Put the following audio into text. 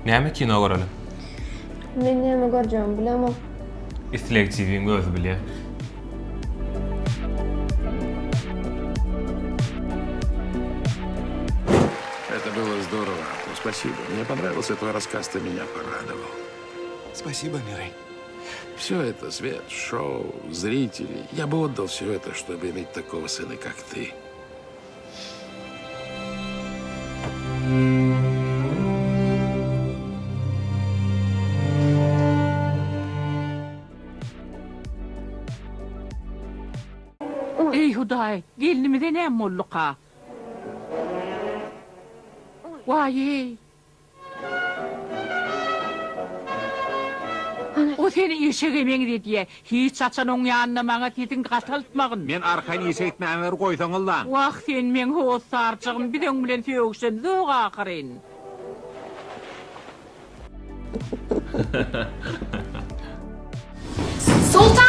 Näme kino göreli? Men näme görjegimi bilemem. Istilekçiliğin özü bilýär. Это было здорово. Спасибо. Мне понравился твой рассказ, ты меня порадовал. Спасибо, Мирей. Все это, свет, шоу, зрители. Я бы отдал все это, чтобы иметь такого сына, как ты. Ey Huday, gelinimizden hem molluka. Vay ey. O seni işe gemeği diye hiç saçan onun yanına bana dedin kataltmağın. Men arkayını işetmeğinleri koysanız lan. Vah sen men hoğuz sarçığın bir den bilen tüyöksen zoğa akırın. Sultan!